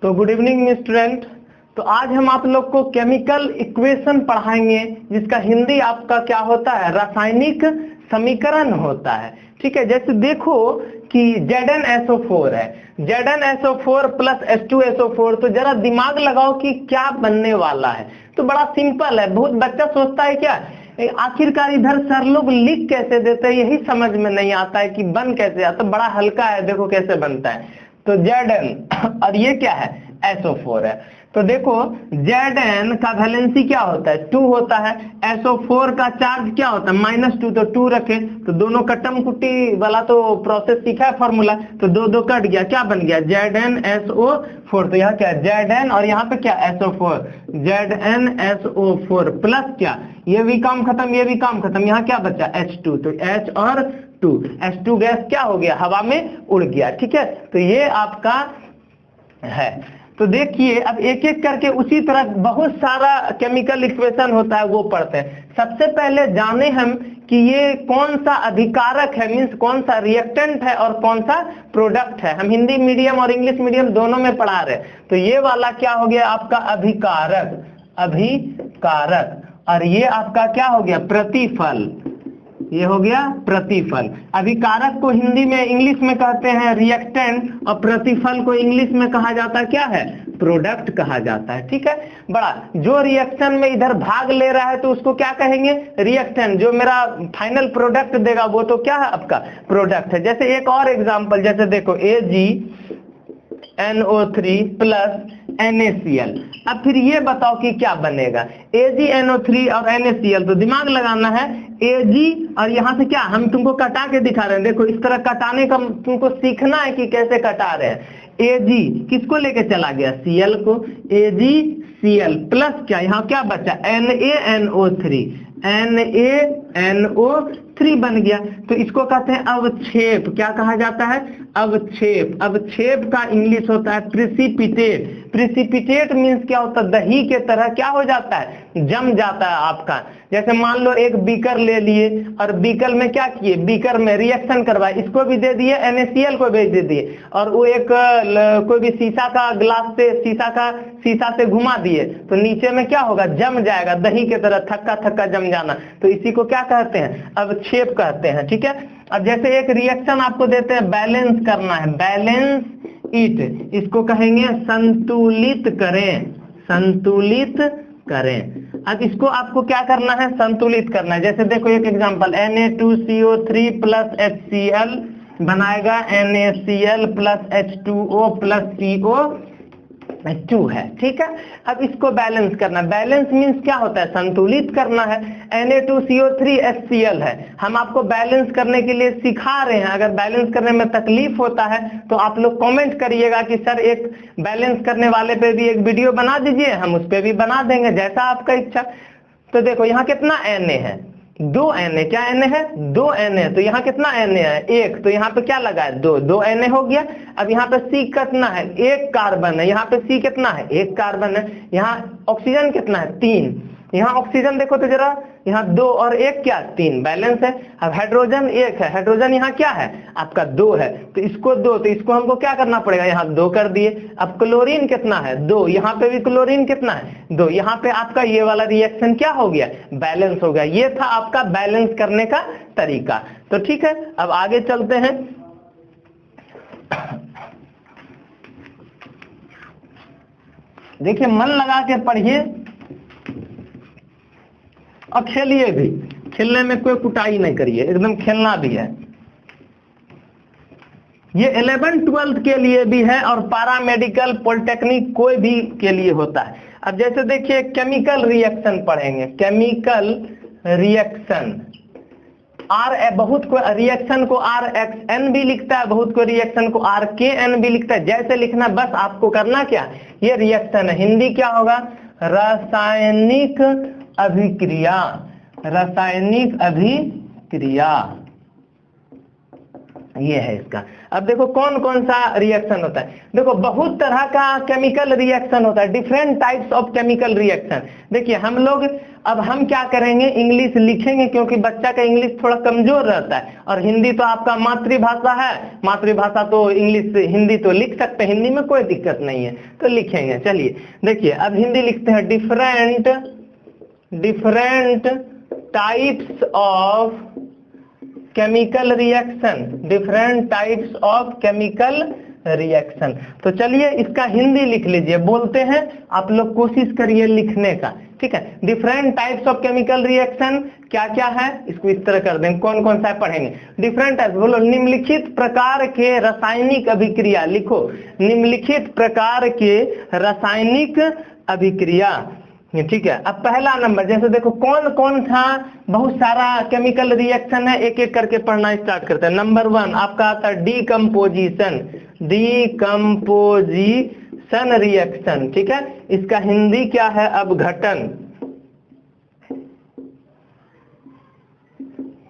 तो good evening student. तो आज हम आप लोग को केमिकल इक्वेशन पढ़ाएंगे, जिसका हिंदी आपका क्या होता है, रासायनिक समीकरण होता है। ठीक है, जैसे देखो कि Zn SO4 है, Zn SO4 प्लस H2SO4, तो जरा दिमाग लगाओ कि क्या बनने वाला है। तो बड़ा सिंपल है, बहुत बच्चा सोचता है क्या आखिरकार इधर सर लोग लिख कैसे देते हैं, यही समझ में नहीं आता है कि बन कैसे आता। बड़ा हल्का है, देखो कैसे बनता है। तो Zn और ये क्या है, SO4 है। तो देखो Zn का वैलेंसी क्या होता है, 2 होता है। SO4 का चार्ज क्या होता है, -2, तो 2 रखे। तो दोनों कट्टम कुट्टी वाला तो प्रोसेस सीखा है फॉर्मूला, तो 2 2 कट गया, क्या बन गया ZnSO4। तो यहाँ क्या Zn और यहाँ पे क्या SO4, ZnSO4 प्लस क्या, ये भी काम खत्म, ये भी काम खत्म, यहाँ क्या बचा H2। तो H और 2, H2 गैस क्या हो गया, हवा में उड़ गया। ठीक है, तो ये आपका है। तो देखिए अब एक एक करके उसी तरह बहुत सारा केमिकल इक्वेशन होता है, वो पढ़ते हैं। सबसे पहले जाने हम कि ये कौन सा अधिकारक है, मींस कौन सा रिएक्टेंट है और कौन सा प्रोडक्ट है। हम हिंदी मीडियम और इंग्लिश मीडियम दोनों में पढ़ा रहे हैं। तो ये वाला क्या हो गया आपका अभिकारक, अभिकारक, और ये आपका क्या हो गया प्रतिफल, ये हो गया प्रतिफल। अभिकारक को हिंदी में इंग्लिश में कहते हैं रिएक्टेंट, और प्रतिफल को इंग्लिश में कहा जाता है क्या है, प्रोडक्ट कहा जाता है। ठीक है, बड़ा जो रिएक्शन में इधर भाग ले रहा है तो उसको क्या कहेंगे, रिएक्टेंट। जो मेरा फाइनल प्रोडक्ट देगा वो तो क्या है आपका प्रोडक्ट है। जैसे एक और एग्जांपल, जैसे देखो AgNO3 प्लस NaCl। अब फिर ये बताओ कि क्या बनेगा, AgNO3 और NaCl। तो दिमाग लगाना है, Ag और यहाँ से क्या, हम तुमको कटा के दिखा रहे हैं। देखो इस तरह कटाने का तुमको सीखना है कि कैसे कटा रहे हैं। Ag किसको लेके चला गया, Cl को, AgCl प्लस क्या, यहाँ क्या बचा NaNO3, NaNO3 बन गया। तो इसको कहते हैं अवक्षेप। क्या कहा जाता है, अवक्षेप। अवक्षेप का इंग्लिश होता है प्रिसिपिटेट। प्रिसिपिटेट मींस क्या होता है, दही के तरह क्या हो जाता है, जम जाता है आपका। जैसे मान लो एक बीकर ले लिए और बीकर में क्या किए, बीकर में रिएक्शन करवाए, इसको भी दे दिए, NaCl को भी दे दिए, और वो एक कोई भी शीशा का ग्लास से शीशा से घुमा दिए, तो नीचे में क्या होगा, जम जाएगा, दही के तरह थक्का थक्का जम जाना। तो इसी को क्या कहते हैं, अवक्षेप कहते हैं। ठीक है, अब जैसे एक रिएक्शन आपको देते हैं, बैलेंस करना है, बैलेंस इट, इसको कहेंगे संतुलित करें, संतुलित करें। अब इसको आपको क्या करना है, संतुलित करना है। जैसे देखो एक एग्जांपल, Na2CO3 प्लस HCl बनाएगा NaCl plus H2O plus CO2 है। ठीक है, अब इसको बैलेंस करना। बैलेंस मींस क्या होता है, संतुलित करना है। Na2CO3 HCl है, हम आपको बैलेंस करने के लिए सिखा रहे हैं। अगर बैलेंस करने में तकलीफ होता है तो आप लोग कमेंट करिएगा कि सर एक बैलेंस करने वाले पे भी एक वीडियो बना दीजिए, हम उस पे भी बना देंगे, जैसा आपका इच्छा। तो देखो यहाँ कितना Na है, 2 Na, क्या Na है, 2 Na। तो यहाँ कितना Na है, 1, तो यहाँ पे क्या लगा है, 2 Na हो गया। अब यहाँ पे C कितना है, 1 कार्बन है, यहाँ पे C कितना है, 1 कार्बन है। यहाँ ऑक्सीजन कितना है, 3, यहाँ ऑक्सीजन देखो तो जरा, यहाँ 2 और 1 क्या, 3, बैलेंस है। अब हाइड्रोजन 1 है, हाइड्रोजन यहाँ क्या है आपका 2 है, तो इसको 2, तो इसको हमको क्या करना पड़ेगा, यहाँ 2 कर दिए। अब क्लोरीन कितना है, 2, यहाँ पे भी क्लोरीन कितना है, 2, यहाँ पे आपका ये वाला रिएक्शन क्या हो गया, बैलेंस हो गया। ये था आपका बैलेंस करने का तरीका। तो ठीक है, अब आगे चलते हैं। देखिए मन लगा के पढ़िए और खेलिए भी, खेलने में कोई कुटाई नहीं करिए, एकदम खेलना भी है। ये 11th 12th के लिए भी है और पारा मेडिकल पॉलिटेक्निक कोई भी के लिए होता है। अब जैसे देखिए केमिकल रिएक्शन पढ़ेंगे, केमिकल रिएक्शन, बहुत को रिएक्शन को RXN भी लिखता है, बहुत को रिएक्शन को RKN भी लिखता है। जैसे लिखना, बस आपको करना क्या, ये रिएक्शन है, हिंदी क्या होगा, रासायनिक अभिक्रिया, रासायनिक अभिक्रिया, ये है इसका। अब देखो कौन कौन सा रिएक्शन होता है। देखो बहुत तरह का केमिकल रिएक्शन होता है, different types of chemical reaction. देखिए हम लोग अब हम क्या करेंगे, इंग्लिश लिखेंगे क्योंकि बच्चा का इंग्लिश थोड़ा कमजोर रहता है, और हिंदी तो आपका मातृभाषा है, मातृभाषा तो इंग्लिश हिंदी तो लिख सकते हैं, हिंदी में कोई दिक्कत नहीं है, तो लिखेंगे। चलिए देखिए अब हिंदी लिखते हैं, different types of chemical reaction, different types of chemical reaction. तो चलिए इसका हिंदी लिख लीजिए, बोलते हैं आप लोग कोशिश करिए लिखने का, ठीक है। Different types of chemical reaction क्या क्या है, इसको इस तरह कर देंगे, कौन कौन सा पढ़ेंगे। डिफरेंट टाइप्स बोलो, निम्नलिखित प्रकार के रासायनिक अभिक्रिया, लिखो निम्नलिखित प्रकार के रासायनिक अभिक्रिया, ठीक है। अब पहला नंबर, जैसे देखो कौन कौन सा बहुत सारा केमिकल रिएक्शन है, एक एक करके पढ़ना स्टार्ट करते हैं। नंबर 1 आपका आता है डीकम्पोजिशन, डीकम्पोजिशन रिएक्शन, ठीक है। इसका हिंदी क्या है, अपघटन,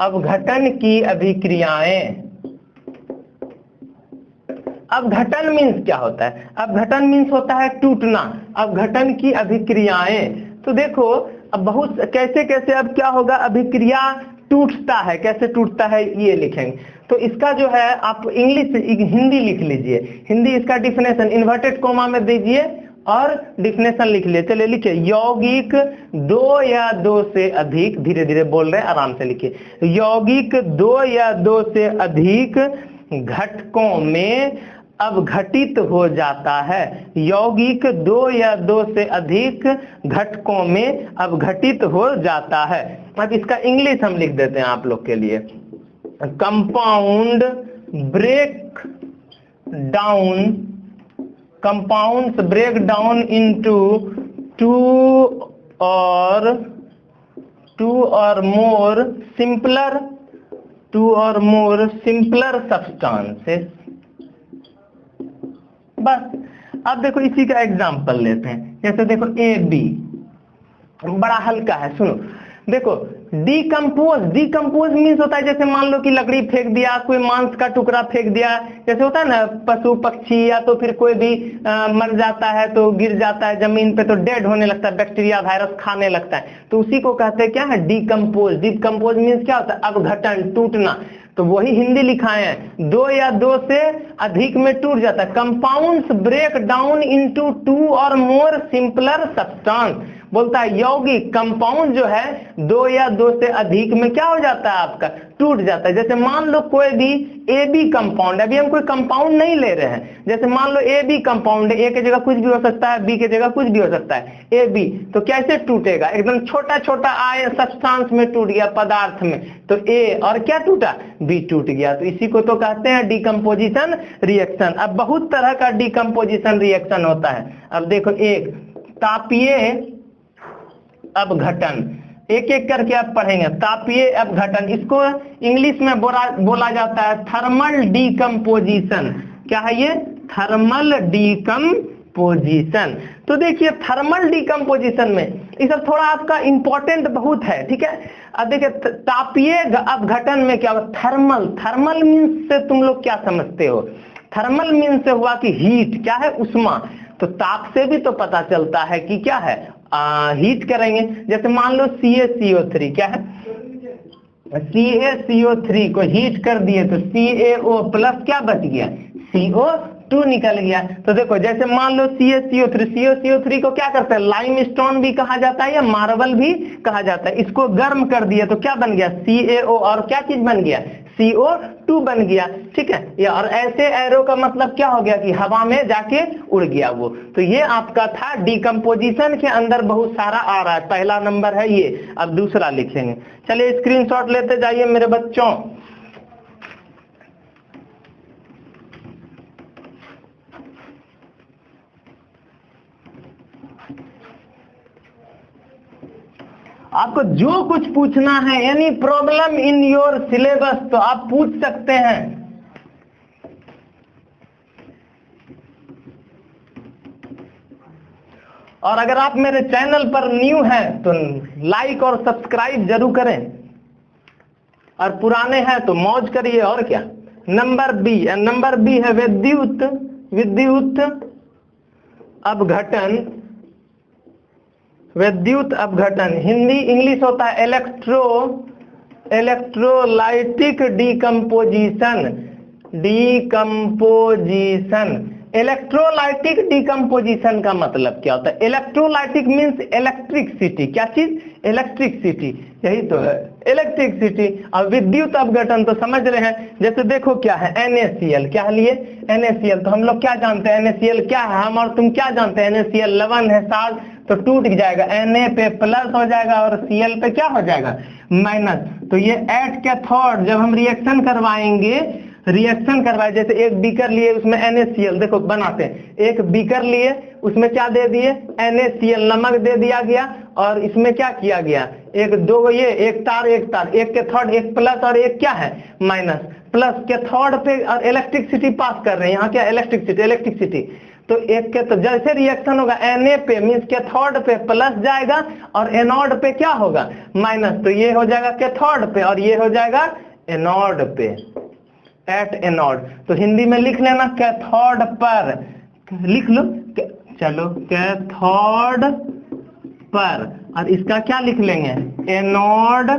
अपघटन की अभिक्रियाएं। अपघटन मीन्स क्या होता है, अपघटन मीन्स होता है टूटना, अपघटन की अभिक्रियाएं। तो देखो अब बहुत कैसे कैसे अब क्या होगा, अभिक्रिया टूटता है, कैसे टूटता है ये लिखेंगे। तो इसका जो है आप इंग्लिश हिंदी लिख लीजिए, हिंदी इसका डिफिनेशन इन्वर्टेड कोमा में दीजिए और डिफिनेशन लिख लिए। चलिए लिखिए, यौगिक 2 या 2 से अधिक, धीरे धीरे बोल रहे हैं आराम से लिखिए, यौगिक 2 या 2 से अधिक घटकों में अपघटित हो जाता है, यौगिक 2 या 2 से अधिक घटकों में अपघटित हो जाता है। अब इसका इंग्लिश हम लिख देते हैं आप लोग के लिए, compound break down, compounds break down into 2 और मोर सिंपलर सब्सटेंसेस। बस अब देखो इसी का एग्जांपल लेते हैं, जैसे देखो AB बड़ा हल्का है, सुनो देखो डिकम्पोज मीन्स होता है, जैसे मान लो कि लकड़ी फेंक दिया, कोई मांस का टुकड़ा फेंक दिया, जैसे होता है ना पशु पक्षी या तो फिर कोई भी मर जाता है तो गिर जाता है जमीन पे तो डेड होने लगता है, बैक्टीरिया वायरस खाने लगता है, तो उसी को कहते हैं क्या है, डिकम्पोज। डिकम्पोज मीन्स क्या होता है, अपघटन, टूटना। तो वही हिंदी लिखाए हैं, 2 या 2 से अधिक में टूट जाता है। कंपाउंड्स ब्रेक डाउन इनटू 2 और मोर सिंपलर सब्सटेंस, बोलता है यौगिक कंपाउंड जो है 2 या 2 से अधिक में क्या हो जाता है, आपका टूट जाता है। जैसे मान लो कोई भी AB कंपाउंड, अभी हम कोई कंपाउंड नहीं ले रहे हैं, जैसे मान लो AB कंपाउंड है, A की जगह कुछ भी हो सकता है, B की जगह कुछ भी हो सकता है, AB तो कैसे टूटेगा, एकदम छोटा छोटा आयन सब्सटेंस में टूट गया, पदार्थ में, तो A और क्या टूटा, B टूट गया। तो इसी को तो कहते हैं डिकम्पोजिशन रिएक्शन। अब बहुत तरह का डिकम्पोजिशन रिएक्शन होता है। अब देखो, एक तापीय अपघटन, एक एक करके आप पढ़ेंगे, तापीय अपघटन, इसको इंग्लिश में बोला जाता है थर्मल डिकम्पोजिशन। क्या है ये, थर्मल डिकम्पोजिशन। तो देखिए थर्मल डिकम्पोजिशन में ये सब थोड़ा आपका इंपॉर्टेंट बहुत है, ठीक है। अब देखिए तापीय अपघटन में क्या होगा, थर्मल मीन्स से तुम लोग क्या समझते हो, थर्मल मीन्स से हुआ कि हीट, क्या है, उष्मा। तो ताप से भी तो पता चलता है कि क्या है, हीट करेंगे। जैसे मान लो CaCO3, क्या है, CaCO3 को हीट कर दिए तो CaO प्लस क्या बच गया, CO2 निकल गया। तो देखो जैसे मान लो CaCO3 को क्या करते हैं, लाइमस्टोन भी कहा जाता है या मार्बल भी कहा जाता है, इसको गर्म कर दिया तो क्या बन गया, CaO और क्या चीज बन गया, CO2 बन गया, ठीक है। या और ऐसे एरो का मतलब क्या हो गया कि हवा में जाके उड़ गया वो। तो ये आपका था डिकम्पोजिशन के अंदर बहुत सारा आ रहा है, पहला नंबर है ये। अब दूसरा लिखेंगे, चलिए स्क्रीनशॉट लेते जाइए मेरे बच्चों। आपको जो कुछ पूछना है, any problem in your syllabus, तो आप पूछ सकते हैं। और अगर आप मेरे चैनल पर न्यू हैं तो लाइक और सब्सक्राइब जरूर करें, और पुराने हैं तो मौज करिए, और क्या, नंबर बी है विद्युत अपघटन। विद्युत अपघटन हिंदी इंग्लिश होता है इलेक्ट्रोलाइटिक डिकम्पोजिशन। इलेक्ट्रोलाइटिक डिकम्पोजिशन का मतलब क्या होता है? Electrolytic means electricity. क्या चीज? इलेक्ट्रिसिटी, यही तो है इलेक्ट्रिसिटी। और विद्युत अपघटन तो समझ रहे हैं, जैसे देखो क्या है NaCl, क्या लिए NaCl, तो हम लोग क्या जानते हैं NaCl क्या है? हम और तुम क्या जानते हैं? NaCl लवण है, साल्ट, तो टूट जाएगा, Na पे प्लस हो जाएगा और Cl पे क्या हो जाएगा? माइनस। तो ये एट कैथोड जब हम रिएक्शन करवाए, जैसे एक बीकर लिए उसमें NaCl, देखो बनाते हैं, एक बीकर लिए उसमें क्या दे दिए? NaCl नमक दे दिया गया, और इसमें क्या किया गया? एक तार, एक कैथोड, एक प्लस और एक क्या है? माइनस। प्लस कैथोड पे और इलेक्ट्रिसिटी पास कर रहे हैं, यहाँ क्या? इलेक्ट्रिसिटी। तो एक के तो जैसे रिएक्शन होगा Na पे मीन्स कैथोड पे प्लस जाएगा और एनोड पे क्या होगा? माइनस। तो ये हो जाएगा कैथोड पे और ये हो जाएगा एनोड पे, एट एनोड। तो हिंदी में लिख लेना कैथोड पर, लिख लो, चलो कैथोड पर, और इसका क्या लिख लेंगे? एनोड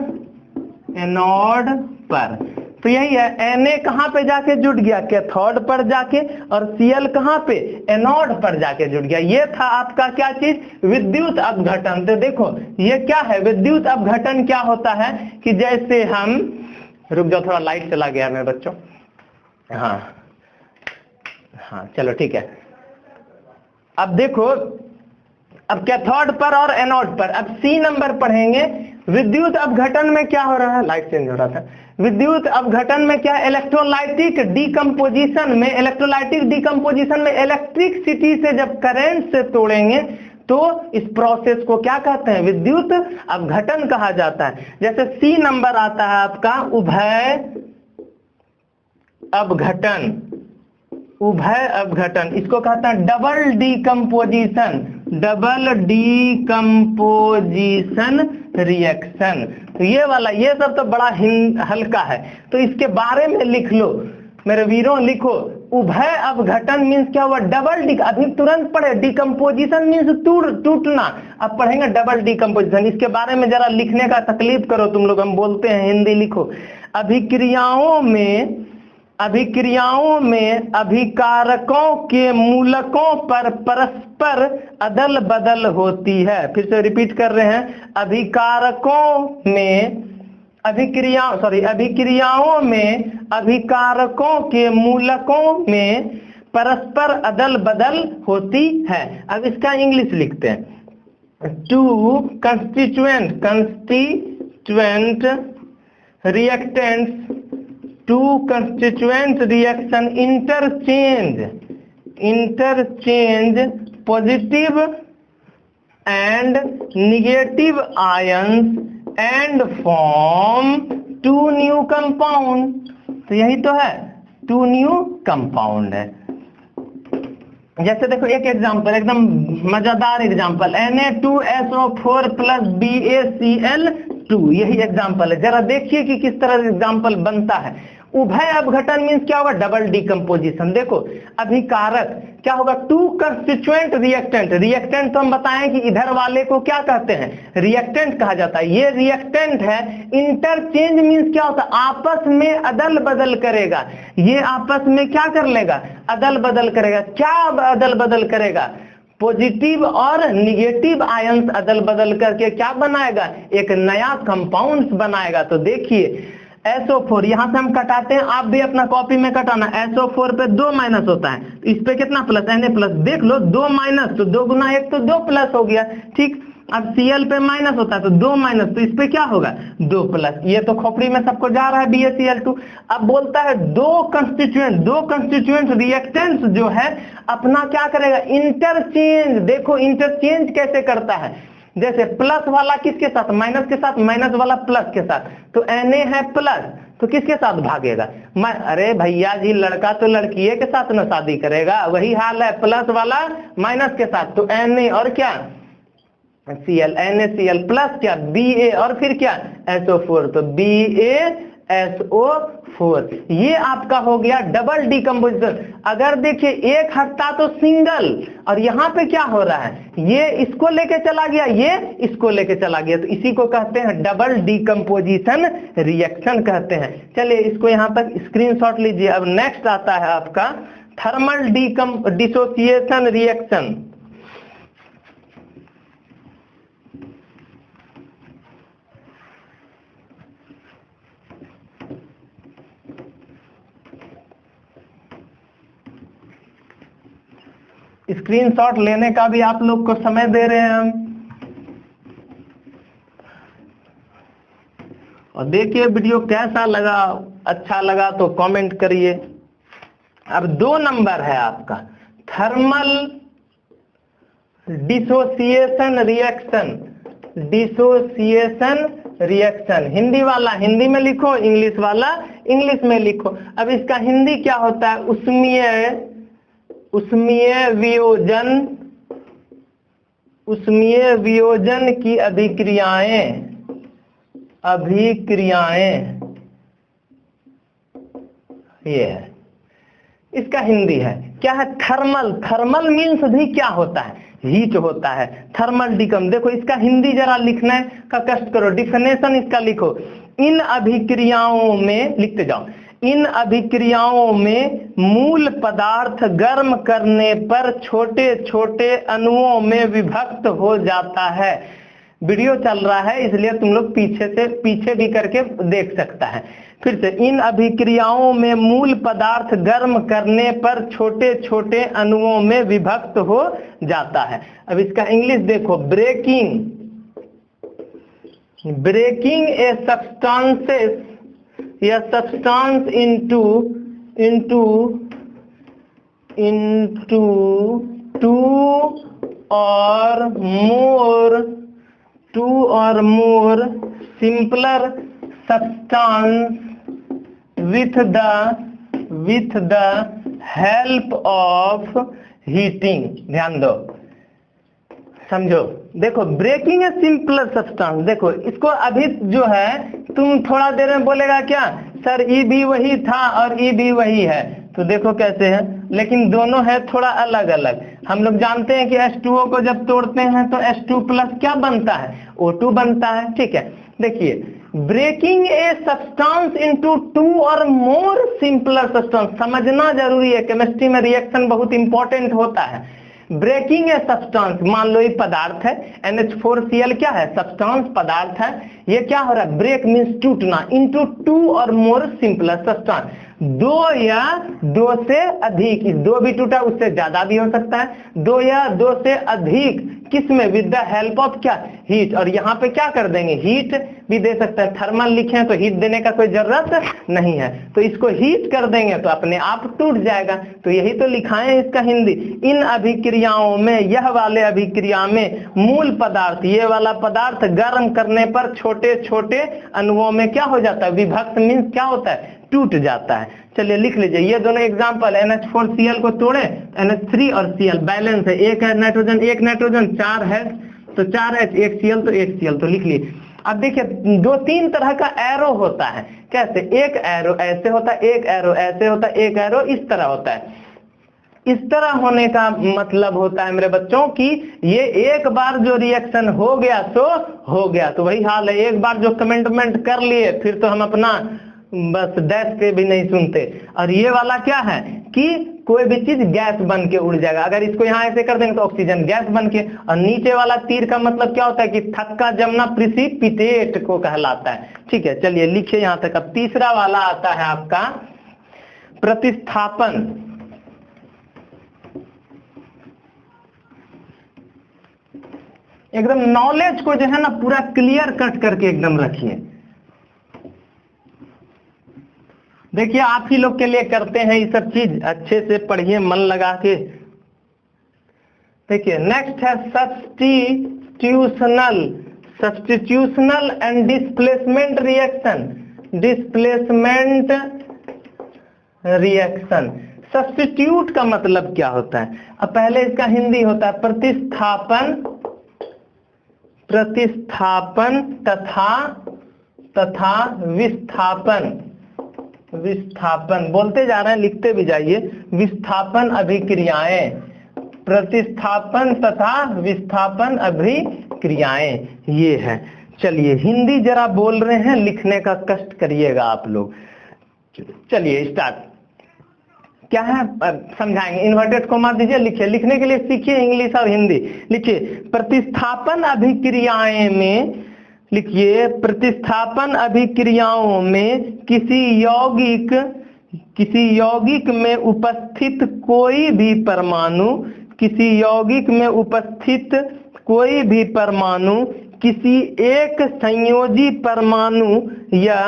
पर। तो यही है, Na कहाँ पे जाके जुड़ गया? कैथोड पर जाके, और Cl कहाँ पे? एनोड पर जाके जुड़ गया। ये था आपका क्या चीज? विद्युत अपघटन। तो देखो ये क्या है? विद्युत अपघटन क्या होता है कि जैसे हम, रुक जाओ थोड़ा लाइट चला गया मेरे बच्चों, हाँ चलो ठीक है। अब देखो, अब कैथोड पर और एनोड पर, अब C नंबर पढ़ेंगे। विद्युत अपघटन में क्या हो रहा है? लाइट चेंज हो रहा था। विद्युत अपघटन में क्या? इलेक्ट्रोलाइटिक डिकम्पोजिशन में इलेक्ट्रिसिटी से जब करंट से तोड़ेंगे तो इस प्रोसेस को क्या कहते हैं? विद्युत अपघटन कहा जाता है। जैसे C नंबर आता है आपका उभय अपघटन, इसको कहते हैं डबल डिकम्पोजिशन रिएक्शन। तो ये वाला, ये सब तो बड़ा हल्का है, तो इसके बारे में लिख लो मेरे वीरों, लिखो उभय अपघटन मीन्स क्या हुआ? डबल अभी तुरंत पढ़े, डिकम्पोजिशन मीन्स टूटना, अब पढ़ेंगे डबल डिकम्पोजिशन। इसके बारे में जरा लिखने का तकलीफ करो तुम लोग, हम बोलते हैं हिंदी, लिखो। अभिक्रियाओं में अभिकारकों के मूलकों पर परस्पर अदल बदल होती है। फिर से रिपीट कर रहे हैं, अभिक्रियाओं में अभिकारकों के मूलकों में परस्पर अदल बदल होती है। अब इसका इंग्लिश लिखते हैं, two constituent reaction interchange positive and negative ions and form two new compound। तो यही तो है, टू न्यू कंपाउंड है। जैसे देखो एक एग्जांपल, एकदम मजेदार एग्जांपल, Na2SO4 प्लस BaCl2, यही एग्जांपल है। जरा देखिए कि किस तरह एग्जांपल बनता है। उभय अपघटन मीन्स क्या होगा? Double decomposition. देखो अभिकारक क्या होगा? टू कंस्टिट्यूएंट रिएक्टेंट तो हम बताएं कि इधर वाले को क्या कहते हैं? रिएक्टेंट कहा जाता है। ये रिएक्टेंट है। इंटरचेंज मीन्स क्या होता है? आपस में अदल बदल करेगा। ये आपस में क्या कर लेगा? अदल बदल करेगा। क्या अदल बदल करेगा? पॉजिटिव और निगेटिव आयंस अदल बदल करके क्या बनाएगा? एक नया कंपाउंड बनाएगा। तो देखिए SO4 यहां से हम कटाते हैं, आप भी अपना कॉपी में कटाना। SO4 पे 2 माइनस होता है, इस पे कितना प्लस? Na plus. देख लो 2 माइनस तो 2 गुना 1 तो 2 प्लस हो गया, ठीक। अब Cl पे माइनस होता है तो 2 माइनस, तो इस पे क्या होगा? 2 प्लस। ये तो खोपड़ी में सबको जा रहा है BaCl2। अब बोलता है दो कंस्टिट्यूएंट रिएक्टेंट्स जो है अपना क्या करेगा? इंटरचेंज। देखो इंटरचेंज कैसे करता है, जैसे प्लस वाला किसके साथ? माइनस के साथ, माइनस वाला प्लस के साथ। तो Na है प्लस, तो किसके साथ भागेगा? अरे भैया जी, लड़का तो लड़की के साथ ना शादी करेगा, वही हाल है, प्लस वाला माइनस के साथ। तो Na और क्या? Cl, NaCl प्लस क्या? Ba और फिर क्या? SO4। तो Ba SO4। ये आपका हो गया डबल डिकम्पोजिशन। अगर देखिए एक हटता तो सिंगल, और यहाँ पे क्या हो रहा है, ये इसको लेके चला गया, ये इसको लेके चला गया, तो इसी को कहते हैं डबल डिकम्पोजिशन रिएक्शन कहते हैं। चलिए इसको यहाँ तक स्क्रीनशॉट लीजिए। अब नेक्स्ट आता है आपका थर्मल डिसोसिएशन रिएक्शन। स्क्रीनशॉट लेने का भी आप लोग को समय दे रहे हैं हम। और देखिए वीडियो कैसा लगा, अच्छा लगा तो कमेंट करिए। अब 2 नंबर है आपका thermal dissociation reaction. Dissociation reaction Hindi वाला हिंदी में लिखो, इंग्लिश वाला इंग्लिश में लिखो। अब इसका हिंदी क्या होता है, उष्मीय वियोजन की अभिक्रियाएं ये है इसका हिंदी है। क्या है, थर्मल मीन्स भी क्या होता है, हीट होता है। थर्मल डिकम, देखो इसका हिंदी जरा लिखने का कष्ट करो, डिफिनेशन इसका लिखो। इन अभिक्रियाओं में लिखते जाओ, इन अभिक्रियाओं में मूल पदार्थ गर्म करने पर छोटे छोटे अणुओं में विभक्त हो जाता है। वीडियो चल रहा है इसलिए तुम लोग पीछे भी करके देख सकता है। फिर से, इन अभिक्रियाओं में मूल पदार्थ गर्म करने पर छोटे छोटे अणुओं में विभक्त हो जाता है। अब इसका इंग्लिश देखो, breaking A substance into two or more simpler substance with the help of heating। ध्यान दो, समझो। देखो ब्रेकिंग ए सिंपलर सब्सटेंस, देखो इसको अभी जो है तुम थोड़ा देर में बोलेगा क्या सर ई भी वही था और ई भी वही है, तो देखो कैसे है, लेकिन दोनों है थोड़ा अलग अलग। हम लोग जानते हैं कि H2O को जब तोड़ते हैं तो H2 प्लस क्या बनता है, O2 बनता है। ठीक है, देखिए ब्रेकिंग ए सब्सटेंस इनटू 2 और मोर सिंपलर सब्सटेंस, समझना जरूरी है, केमिस्ट्री में रिएक्शन बहुत इंपॉर्टेंट होता है। ब्रेकिंग ए सब्सटेंस, मान लो ये पदार्थ है, NH4Cl क्या है, सब्सटेंस पदार्थ है। ये क्या हो रहा है, ब्रेक मीन्स टूटना, इनटू 2 और मोर सिंपलर सब्सटेंस, 2 या 2 से अधिक। इस 2 भी टूटा, उससे ज्यादा भी हो सकता है, 2 या 2 से अधिक, किसमें, विद द हेल्प ऑफ क्या, हीट। और यहाँ पे क्या कर देंगे, हीट भी दे सकते हैं, थर्मल लिखे तो हीट देने का कोई जरूरत नहीं है, तो इसको हीट कर देंगे तो अपने आप टूट जाएगा। तो यही तो लिखाए इसका हिंदी। इन अभिक्रियाओं में, यह वाले अभिक्रिया में मूल पदार्थ, ये वाला पदार्थ गर्म करने पर छोटे छोटे अणुओं में क्या हो जाता है, विभक्त मीन्स क्या होता है, टूट जाता है। चलिए लिख लीजिए ये दोनों एग्जांपल, NH4Cl को तोड़े, NH3 और Cl बैलेंस है, एक है नाइट्रोजन एक नाइट्रोजन, 4 है तो 4H, एक Cl तो एक Cl, तो लिख लिए। अब देखिए 2-3 तरह का एरो होता है, कैसे, एक एरो ऐसे होता है, एक एरो ऐसे होता है, एक एरो इस तरह होता है। इस तरह होने का मतलब होता है मेरे बच्चों कि ये एक बार जो रिएक्शन हो गया सो हो गया, तो वही हाल है, एक बार जो कमेंटमेंट कर लिए फिर तो हम अपना बस डैश पे भी नहीं सुनते। और ये वाला क्या है कि कोई भी चीज गैस बन के उड़ जाएगा, अगर इसको यहाँ ऐसे कर देंगे तो ऑक्सीजन गैस बन के। और नीचे वाला तीर का मतलब क्या होता है कि थक्का जमना प्रिसिपिटेट को कहलाता है। ठीक है, चलिए लिखिए यहाँ तक। अब तीसरा वाला आता है आपका प्रतिस्थापन। एकदम नॉलेज को जो है ना पूरा क्लियर कट करके एकदम रखिए। देखिए आप ही लोग के लिए करते हैं ये सब चीज, अच्छे से पढ़िए मन लगा के। देखिए नेक्स्ट है सब्स्टिट्यूशनल एंड डिस्प्लेसमेंट रिएक्शन। सब्स्टिट्यूट का मतलब क्या होता है, अब पहले इसका हिंदी होता है प्रतिस्थापन तथा तथा विस्थापन, विस्थापन बोलते जा रहे हैं, लिखते भी जाइए, विस्थापन अभिक्रियाएं, प्रतिस्थापन तथा विस्थापन अभिक्रियाएं, ये है। चलिए हिंदी जरा बोल रहे हैं, लिखने का कष्ट करिएगा आप लोग। चलिए स्टार्ट, क्या है समझाएंगे। इन्वर्टेड कोमा दीजिए, लिखिए, लिखने के लिए सीखिए इंग्लिश और हिंदी। लिखिए प्रतिस्थापन अभिक्रियाएं में, लिखिए प्रतिस्थापन अभिक्रियाओं में किसी यौगिक में उपस्थित कोई भी परमाणु, किसी यौगिक में उपस्थित कोई भी परमाणु किसी एक संयोजी परमाणु या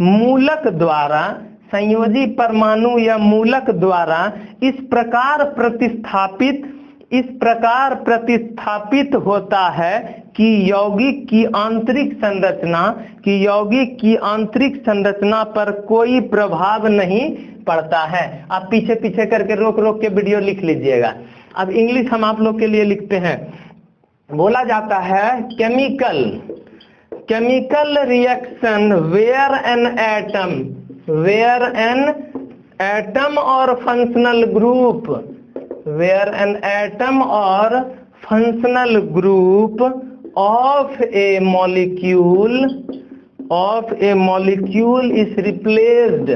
मूलक द्वारा, संयोजी परमाणु या मूलक द्वारा इस प्रकार प्रतिस्थापित होता है कि यौगिक की आंतरिक संरचना पर कोई प्रभाव नहीं पड़ता है। आप पीछे पीछे करके रोक रोक के वीडियो लिख लीजिएगा। अब इंग्लिश हम आप लोग के लिए लिखते हैं। बोला जाता है chemical reaction where an atom और functional group, where an atom or functional group of a molecule is replaced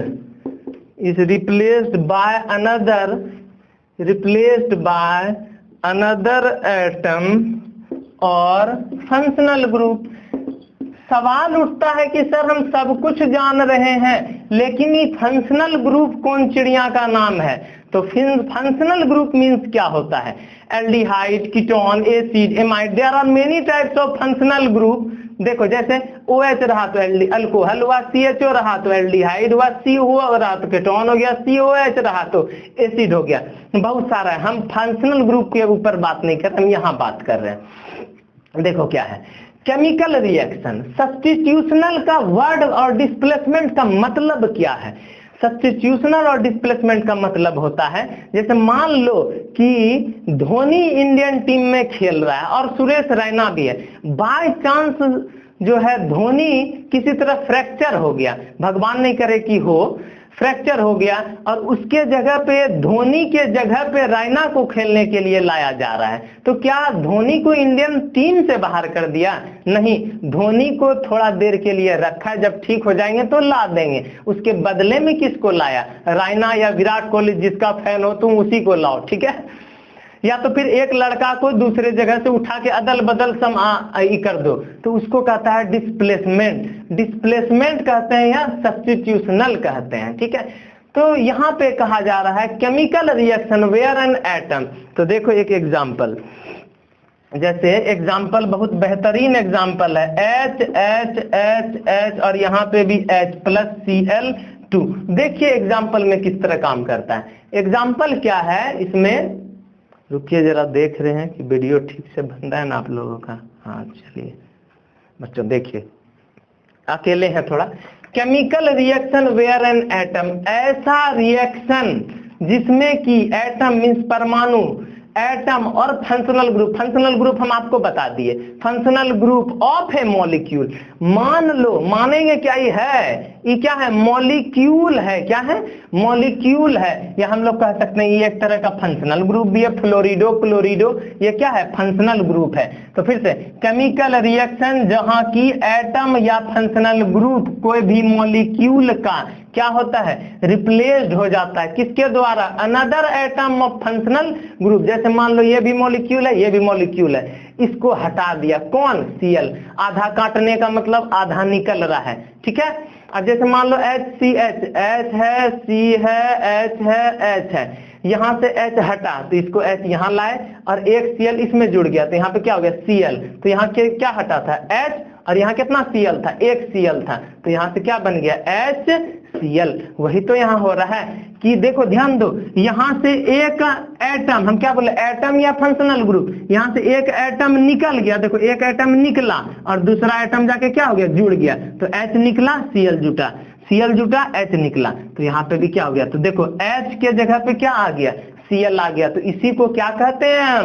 by another atom or functional group। सवाल उठता है कि सर हम सब कुछ जान रहे हैं, लेकिन ये फंक्शनल ग्रुप कौन चिड़िया का नाम है? तो फंक्शनल ग्रुप मीन्स क्या होता है? Aldehyde, ketone, acid, amide, there are many types of functional group. देखो जैसे OH रहा तो अल्कोहल हुआ, CHO रहा तो एल्डिहाइड हुआ, CO रहा तो कीटोन हो गया, COH रहा तो एसिड हो गया, बहुत सारा है। हम फंक्शनल ग्रुप के ऊपर बात नहीं कर रहे, हम यहाँ बात कर रहे हैं। देखो क्या है केमिकल रिएक्शन। सब्स्टिट्यूशनल का वर्ड और डिस्प्लेसमेंट का मतलब क्या है? सब्स्टिट्यूशनल और डिस्प्लेसमेंट का मतलब होता है, जैसे मान लो कि धोनी इंडियन टीम में खेल रहा है और सुरेश रैना भी है, बाय चांस जो है धोनी किसी तरह फ्रैक्चर हो गया, भगवान नहीं करे कि हो, फ्रैक्चर हो गया और उसके जगह पे धोनी के जगह पे रैना को खेलने के लिए लाया जा रहा है, तो क्या धोनी को इंडियन टीम से बाहर कर दिया? नहीं, धोनी को थोड़ा देर के लिए रखा है, जब ठीक हो जाएंगे तो ला देंगे। उसके बदले में किसको लाया? रैना या विराट कोहली, जिसका फैन हो तुम उसी को लाओ, ठीक है? या तो फिर एक लड़का को दूसरे जगह से उठा के अदल बदल कर दो, तो उसको कहता है डिस्प्लेसमेंट। डिस्प्लेसमेंट कहते हैं या सब्स्टिट्यूशनल कहते हैं, ठीक है? तो यहाँ पे कहा जा रहा है chemical reaction where an atom. तो देखो एक एग्जांपल, जैसे एग्जांपल बहुत बेहतरीन एग्जांपल है, H और यहाँ पे भी H प्लस Cl2। देखिए एग्जांपल में किस तरह काम करता है। एग्जांपल क्या है इसमें, रुकिए जरा, देख रहे हैं कि वीडियो ठीक से बन रहा है ना आप लोगों का? हाँ चलिए बच्चों देखिए, अकेले हैं थोड़ा। Chemical reaction where an atom, ऐसा रिएक्शन जिसमें कि एटम मीन्स परमाणु, एटम और फंक्शनल ग्रुप हम आपको बता दिए। Functional group of a molecule, मान लो, मानेंगे क्या ये है? ये क्या है? मॉलिक्यूल है। क्या है? मॉलिक्यूल है। या हम लोग कह सकते हैं ये एक तरह का फंक्शनल ग्रुप भी है। फ्लोरिडो ये क्या है? फंक्शनल ग्रुप है। तो फिर से केमिकल रिएक्शन जहां की एटम या फंक्शनल ग्रुप कोई भी मॉलिक्यूल का क्या होता है? रिप्लेस्ड हो जाता है। किसके द्वारा? Another atom of functional group. जैसे मान लो ये भी मॉलिक्यूल है, ये भी मॉलिक्यूल है, इसको हटा दिया। कौन? Cl। आधा काटने का मतलब आधा निकल रहा है, ठीक है? अब जैसे मान लो HCH, H है, C है, H है, H है, यहाँ से H हटा तो इसको H यहाँ लाए और एक Cl इसमें जुड़ गया, तो यहाँ पे क्या हो गया? Cl। तो यहाँ क्या हटा था? H, और यहाँ कितना Cl था? एक Cl था, तो यहाँ से क्या बन गया? HCl। वही तो यहाँ हो रहा है कि देखो ध्यान दो, यहाँ से एक एटम, हम क्या बोले? एटम या फंक्शनल ग्रुप, यहाँ से एक एटम निकल गया, देखो एक एटम निकला और दूसरा एटम जाके क्या हो गया? जुड़ गया, तो H निकला, Cl जुटा, Cl जुटा, H निकला, तो यहाँ पे भी क्या हो गया? तो देखो H के जगह पे क्या आ गया? Cl आ गया। तो इसी को क्या कहते हैं?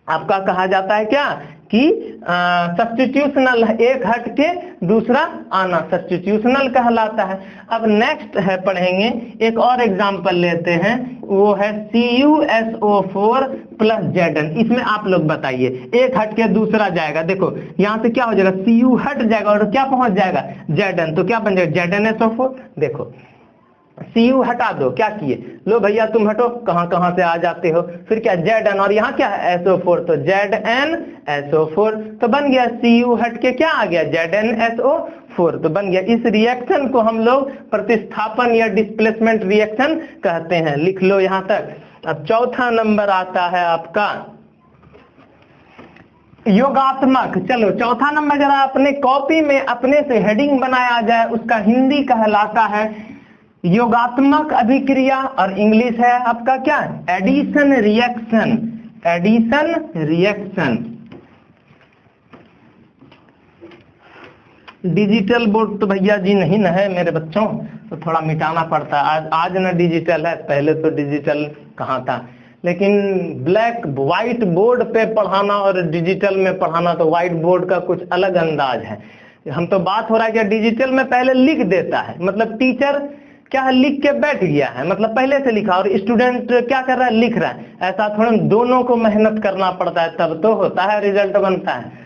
आपका कहा जाता है क्या? कि सब्स्टिट्यूशनल, एक हट के दूसरा आना सब्स्टिट्यूशनल कहलाता है। अब नेक्स्ट है पढ़ेंगे, एक और एग्जांपल लेते हैं, वो है CuSO4 प्लस Zn। इसमें आप लोग बताइए, एक हट के दूसरा जाएगा, देखो यहां से क्या हो जाएगा, Cu हट जाएगा और क्या पहुंच जाएगा Zn, तो क्या बन जाएगा ZnSO4। देखो Cu हटा दो, क्या किए, लो भैया तुम हटो, कहां कहां से आ जाते हो, फिर क्या Zn और यहाँ क्या है SO4, तो ZnSO4, तो बन गया Cu हट के क्या आ गया ZnSO4, तो बन गया। इस रिएक्शन को हम लोग प्रतिस्थापन या डिस्प्लेसमेंट रिएक्शन कहते हैं, लिख लो यहां तक। अब चौथा नंबर आता है आपका योगात्मक। चलो चौथा नंबर जरा अपने कॉपी में अपने से हेडिंग बनाया जाए, उसका हिंदी कहलाता है योगात्मक अभिक्रिया और इंग्लिश है आपका क्या, addition reaction. Addition reaction. Digital board तो भैया जी नहीं न है मेरे बच्चों, तो थोड़ा मिटाना पड़ता है। आज न डिजिटल है, पहले तो डिजिटल कहाँ था। लेकिन ब्लैक व्हाइट बोर्ड पे पढ़ाना और डिजिटल में पढ़ाना, तो व्हाइट बोर्ड का कुछ अलग अंदाज है। हम तो बात हो रहा है कि डिजिटल में पहले लिख देता है, मतलब टीचर क्या है लिख के बैठ गया है, मतलब पहले से लिखा, और स्टूडेंट क्या कर रहा है, लिख रहा है। ऐसा थोड़ा, दोनों को मेहनत करना पड़ता है, तब तो होता है, रिजल्ट बनता है।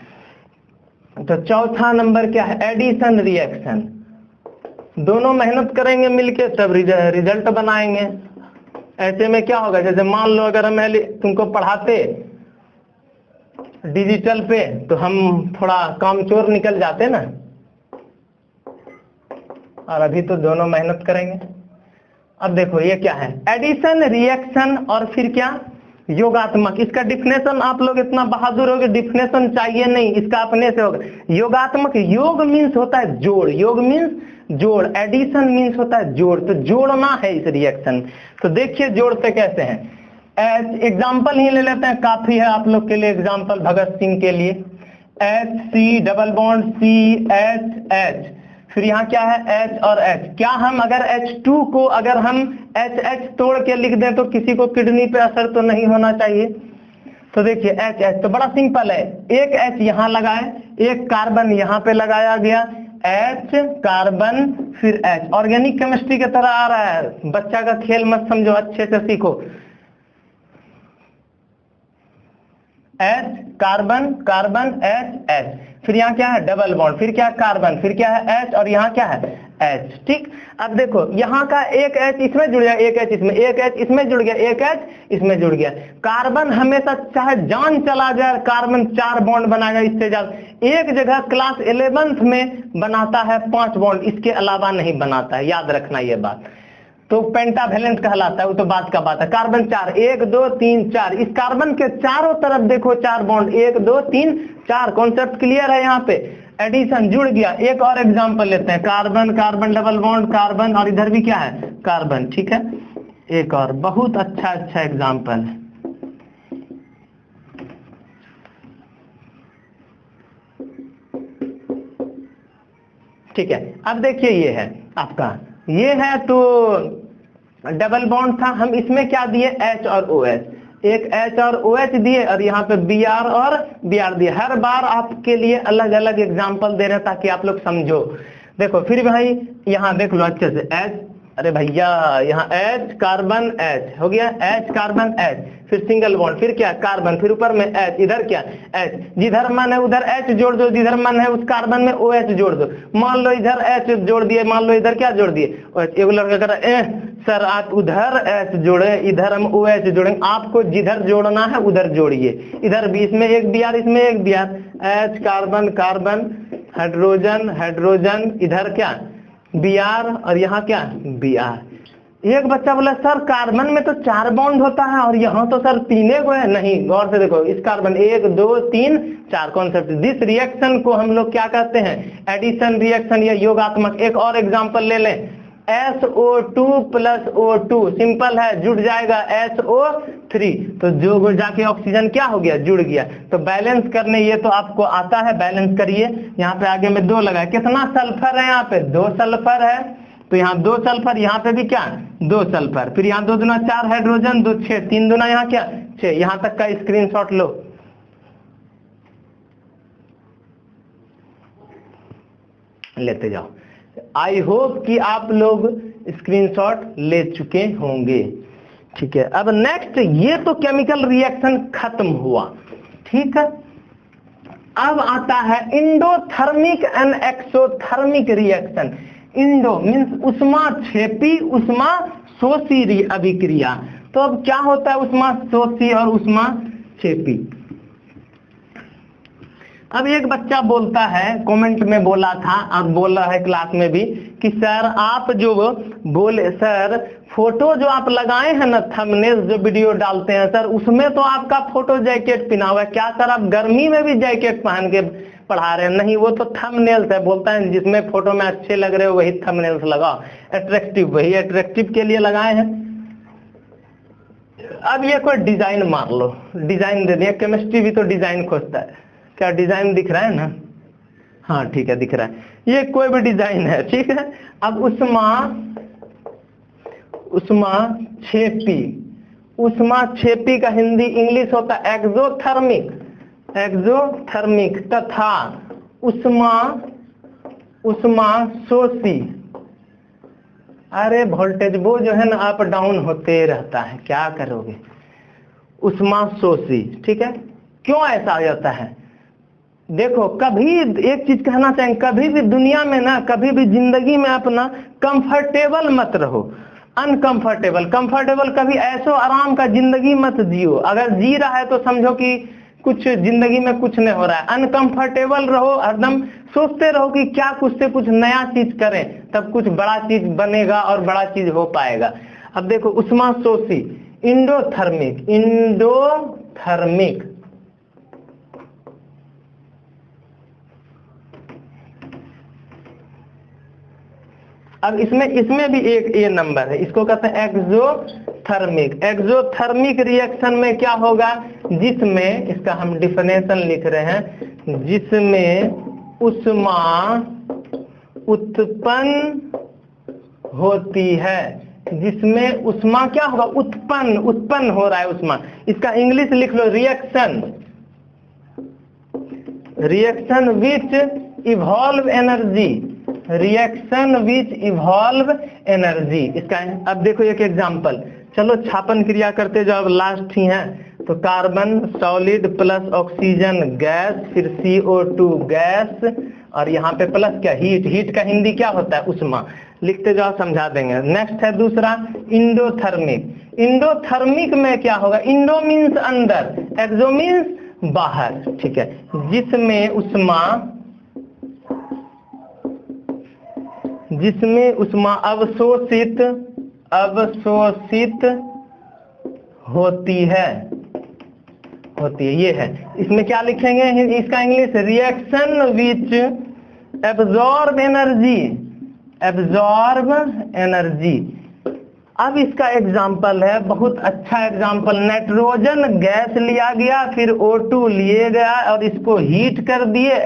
तो चौथा नंबर क्या है, एडिशन रिएक्शन। दोनों मेहनत करेंगे मिलके तब रिजल्ट बनाएंगे। ऐसे में क्या होगा, जैसे मान लो अगर हम तुमको पढ़ाते डिजिटल पे, तो हम थोड़ा कामचोर निकल जाते ना, और अभी तो दोनों मेहनत करेंगे। अब देखो ये क्या है, एडिशन रिएक्शन और फिर क्या, योगात्मक। इसका डिफिनेशन आप लोग इतना बहादुर हो कि डिफिनेशन चाहिए नहीं, इसका अपने से होगा। योगात्मक, योग मीन्स होता है जोड़, योग मीन्स जोड़, एडिशन मीन्स होता है जोड़, तो जोड़ना है इस रिएक्शन। तो देखिए जोड़ते कैसे हैं, एग्जाम्पल ही ले लेते हैं, काफी है आप लोग के लिए एग्जाम्पल, भगत सिंह के लिए। HC डबल बॉन्ड CH, फिर यहाँ क्या है H और H। क्या हम अगर H2 को अगर हम HH तोड़ के लिख दें तो किसी को किडनी पे असर तो नहीं होना चाहिए। तो देखिए HH तो बड़ा सिंपल है, एक H यहाँ लगाए, एक कार्बन यहाँ पे लगाया गया, H कार्बन फिर H। ऑर्गेनिक केमिस्ट्री की तरह आ रहा है, बच्चा का खेल मत समझो, अच्छे से सीखो। H कार्बन कार्बन H, फिर यहाँ क्या है डबल बॉन्ड, फिर क्या है कार्बन, फिर क्या है H और यहाँ क्या है H। ठीक, अब देखो यहाँ का एक H इसमें जुड़ गया, एक H इसमें, एक H इसमें जुड़ गया, एक H इसमें जुड़ गया। कार्बन हमेशा चाहे जान चला जाए, कार्बन 4 बॉन्ड बनाएगा, इससे ज्यादा एक जगह क्लास 11th में बनाता है 5 बॉन्ड, इसके अलावा नहीं बनाता है, याद रखना ये बात। तो पेंटावेलेंट कहलाता है, वो तो बात का बात है। कार्बन 4, 1 2 3 4, इस कार्बन के चारों तरफ देखो 4 बॉन्ड, 1 2 3 4। कॉन्सेप्ट क्लियर है, यहाँ पे एडिशन जुड़ गया। एक और एग्जांपल लेते हैं, carbon carbon double bond carbon, और इधर भी क्या है कार्बन। ठीक है, एक और बहुत अच्छा एग्जांपल है। ठीक है, अब देखिए ये है आपका, ये है तो डबल बॉन्ड था, हम इसमें क्या दिए H और OH, एक H और OH दिए, और यहाँ पे Br और Br दिए। हर बार आपके लिए अलग अलग एग्जांपल दे रहे हैं ताकि आप लोग समझो। देखो फिर भाई यहाँ देख लो अच्छे से, H, अरे भैया यहाँ H कार्बन H हो गया, H कार्बन H, फिर सिंगल बॉन्ड, फिर क्या कार्बन, फिर ऊपर में H, इधर क्या H, जिधर मन है उधर H जोड़ दो, जिधर मन है उस कार्बन में OH जोड़ दो। मान लो इधर H जोड़ दिए, मान लो इधर क्या जोड़ दिए OH। एक लड़का कह रहा है सर आप उधर H जोड़े, इधर हम OH जोड़ेंगे। आपको जिधर जोड़ना है उधर जोड़िए, इधर भी इसमें एक Br, इसमें एक Br, H carbon carbon hydrogen hydrogen, इधर क्या Br और यहाँ क्या Br। एक बच्चा बोला सर कार्बन में तो 4 बॉन्ड होता है और यहाँ तो सर 3 गो है। नहीं, गौर से देखो, इस कार्बन 1 2 3 4 कॉन्सेप्ट। दिस रिएक्शन को हम लोग क्या कहते हैं, एडिशन रिएक्शन या योगात्मक। एक और एग्जांपल ले लें, SO2 प्लस O2, सिंपल है, जुड़ जाएगा SO3, तो जो जाके ऑक्सीजन क्या हो गया, जुड़ गया। तो बैलेंस करने ये तो आपको आता है, बैलेंस करिए। यहाँ पे आगे में 2 लगा, कितना सल्फर है, यहाँ पे 2 सल्फर है, तो यहाँ 2 सल्फर, यहाँ पे भी क्या 2 सल्फर, फिर यहाँ 2 दूना 4 हाइड्रोजन, 2 6, 3 दूना यहाँ क्या 6। यहाँ तक का स्क्रीनशॉट लो। लेते जाओ। आई होप कि आप लोग स्क्रीनशॉट ले चुके होंगे। ठीक है, अब नेक्स्ट, ये तो केमिकल रिएक्शन खत्म हुआ। ठीक है, अब आता है endothermic and exothermic reaction. Indo means उष्मा क्षेपी उष्मा शोषी अभिक्रिया। तो अब क्या होता है उष्मा शोषी और उष्मा क्षेपी? अब एक बच्चा बोलता है, कमेंट में बोला था, अब बोल रहा है क्लास में भी, कि सर आप जो बोले, सर फोटो जो आप लगाए हैं ना, थंबनेल जो वीडियो डालते हैं सर, उसमें तो आपका फोटो जैकेट पहना हुआ है, क्या सर आप गर्मी में भी जैकेट पहन के पढ़ा रहे हैं? नहीं, वो तो थंबनेल्स है। बोलता है जिसमें फोटो में अच्छे लग रहे हो वही थंबनेल्स लगाओ, अट्रैक्टिव, वही अट्रैक्टिव के लिए लगाए हैं। अब ये कोई डिजाइन मार लो, डिजाइन दे दिया, केमिस्ट्री भी तो डिजाइन खोजता है। क्या डिजाइन दिख रहा है ना? हाँ ठीक है, दिख रहा है, ये कोई भी डिजाइन है। ठीक है, अब उष्मा क्षेपी, उष्मा क्षेपी का हिंदी इंग्लिश होता है एक्सोथर्मिक, एक्सोथर्मिक, तथा उष्मा शोषी। अरे वोल्टेज वो जो है ना अप डाउन होते रहता है, क्या करोगे? उष्मा शोषी। ठीक है, क्यों ऐसा हो जाता है? देखो, कभी एक चीज कहना चाहेंगे, कभी भी दुनिया में ना, कभी भी जिंदगी में अपना कंफर्टेबल मत रहो, अनकंफर्टेबल। कंफर्टेबल कभी ऐसो आराम का जिंदगी मत जियो। अगर जी रहा है तो समझो कि कुछ जिंदगी में कुछ नहीं हो रहा है। अनकंफर्टेबल रहो, हरदम सोचते रहो कि क्या कुछ से कुछ नया चीज करें, तब कुछ बड़ा चीज बनेगा और बड़ा चीज हो पाएगा। अब देखो उष्मा शोषी, इंडोथर्मिक, इंडोथर्मिक, अब इसमें भी एक ये नंबर है, इसको कहते हैं एक्सोथर्मिक। एक्सोथर्मिक रिएक्शन में क्या होगा? जिसमें, इसका हम डिफिनेशन लिख रहे हैं, जिसमें उष्मा उत्पन्न होती है, जिसमें उष्मा क्या होगा? उत्पन्न हो रहा है उष्मा। इसका इंग्लिश लिख लो, reaction which evolve energy, reaction which evolve energy. इसका अब देखो एक एग्जांपल, चलो छापन क्रिया करते जो अब लास्ट ही है, तो carbon solid plus oxygen gas, फिर CO2 गैस, और यहाँ पे प्लस क्या? हीट। हीट का हिंदी क्या होता है? उष्मा। लिखते जाओ, समझा देंगे। नेक्स्ट है दूसरा इंडोथर्मिक। इंडोथर्मिक में क्या होगा? इंडो मीन्स अंदर, एक्सो मीन्स बाहर। ठीक है, जिसमें उष्मा अवशोषित होती है, ये है। इसमें क्या लिखेंगे? इसका English, reaction which absorb energy. अब इसका एग्जाम्पल है, बहुत अच्छा एग्जाम्पल, नाइट्रोजन गैस लिया गया, फिर O2 लिए गया और इसको हीट कर दिए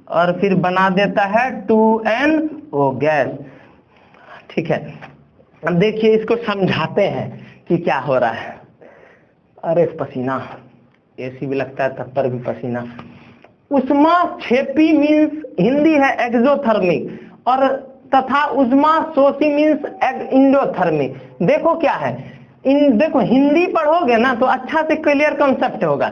और फिर बना देता है 2NO गैस। ठीक है, अब देखिए इसको समझाते हैं कि क्या हो रहा है। अरे पसीना, एसी भी लगता है तब पर भी पसीना। उष्मा क्षेपी मीन्स हिंदी है एक्सोथर्मिक, और तथा उष्मा शोषी मीन्स इंडोथर्मिक। देखो क्या है, देखो हिंदी पढ़ोगे ना तो अच्छा से क्लियर कंसेप्ट होगा।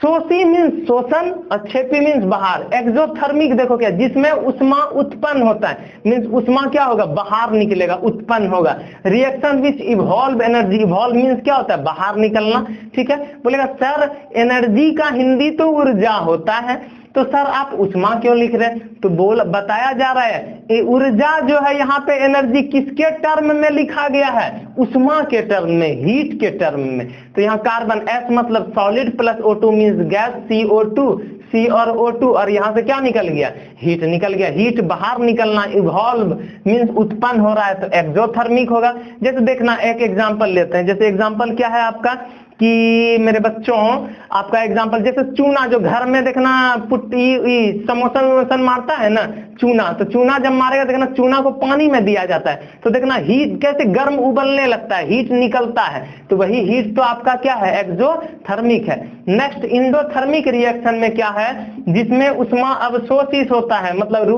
शोषी मीन्स शोषण और क्षेपी मीन्स बाहर। एक्सोथर्मिक देखो क्या, जिसमें उष्मा उत्पन्न होता है, मीन्स उष्मा क्या होगा? बाहर निकलेगा, उत्पन्न होगा। Reaction which evolve energy, evolve means क्या होता है? बाहर निकलना। ठीक है, बोलेगा सर एनर्जी का हिंदी तो ऊर्जा होता है, तो सर आप उष्मा क्यों लिख रहे हैं? तो बताया जा रहा है, ये ऊर्जा जो है यहाँ पे एनर्जी किसके टर्म में लिखा गया है? उष्मा के टर्म में, हीट के टर्म में। तो यहाँ कार्बन S मतलब solid plus O2 means gas, CO2, C और O2, और यहाँ से क्या निकल गया? हीट निकल गया। हीट बाहर निकलना, इवॉल्व मीन्स उत्पन्न हो रहा है, तो एक्सोथर्मिक होगा। जैसे देखना, एक एग्जाम्पल लेते हैं। जैसे एग्जाम्पल क्या है आपका कि मेरे बच्चों, आपका एग्जांपल जैसे चूना, जो घर में देखना पुट्टी समोसन मारता है ना चूना, तो चूना जब मारेगा देखना चूना को पानी में दिया जाता है, तो देखना हीट कैसे गर्म उबलने लगता है, हीट निकलता है, तो वही हीट तो आपका क्या है? एक्सोथर्मिक है। नेक्स्ट इंडोथर्मिक रिएक्शन में क्या है? जिसमें उष्मा अवशोषित होता है, मतलब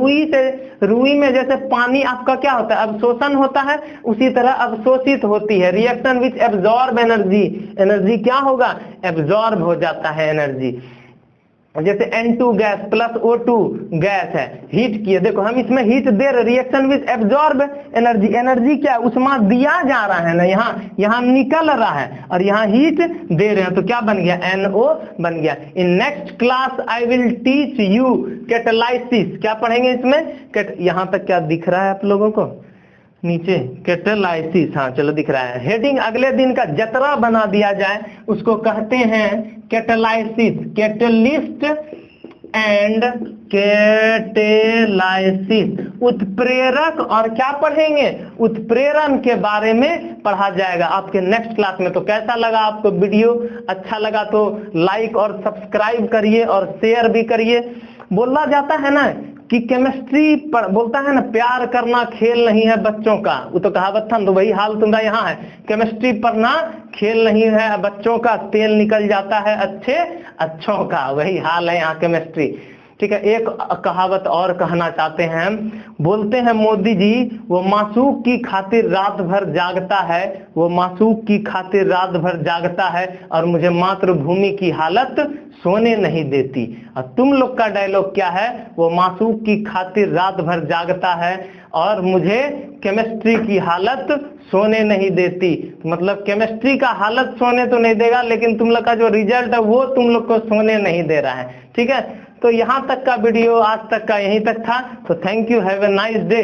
रुई में जैसे पानी आपका क्या होता है, अवशोषण होता है, उसी तरह अवशोषित होती है। Reaction which absorb energy, energy क्या होगा, एब्जॉर्ब हो जाता है एनर्जी। जैसे N2 gas plus O2 gas है, हीट किए, देखो हम इसमें हीट दे रहे, reaction with absorb energy, energy क्या है, उष्मा दिया जा रहा है ना, यहाँ निकल रहा है और यहाँ हीट दे रहे हैं, तो क्या बन गया, NO बन गया। In next class I will teach you catalysis, क्या पढ़ेंगे इसमें, यहाँ तक क्या दिख रहा है आप लोगों को नीचे, कैटालाइसिस, हाँ चलो दिख रहा है। हेडिंग अगले दिन का जतरा बना दिया जाए, उसको कहते हैं कैटालाइसिस, कैटलिस्ट एंड कैटेलाइसिस, उत्प्रेरक और क्या पढ़ेंगे, उत्प्रेरण के बारे में पढ़ा जाएगा आपके नेक्स्ट क्लास में। तो कैसा लगा आपको वीडियो, अच्छा लगा तो लाइक और सब्सक्राइब करिए और शेयर भी करिए। बोला जाता है ना कि केमिस्ट्री पर बोलता है ना, प्यार करना खेल नहीं है बच्चों का, वो तो कहावत था, तो वही हाल तुम्हारा यहाँ है, केमिस्ट्री पढ़ना खेल नहीं है बच्चों का, तेल निकल जाता है अच्छों का, वही हाल है यहाँ केमिस्ट्री। ठीक है, एक कहावत और कहना चाहते हैं, बोलते हैं मोदी जी, वो मासूक की खातिर रात भर जागता है, वो मासूक की खातिर रात भर जागता है और मुझे मातृभूमि की हालत सोने नहीं देती। और तुम लोग का डायलॉग क्या है, वो मासूक की खातिर रात भर जागता है और मुझे केमिस्ट्री की हालत सोने नहीं देती। मतलब केमिस्ट्री का हालत सोने तो नहीं देगा, लेकिन तुम लोग का जो रिजल्ट है वो तुम लोग को सोने नहीं दे रहा है। ठीक है, तो यहाँ तक का वीडियो आज तक का यहीं तक था। तो thank you, have a nice day.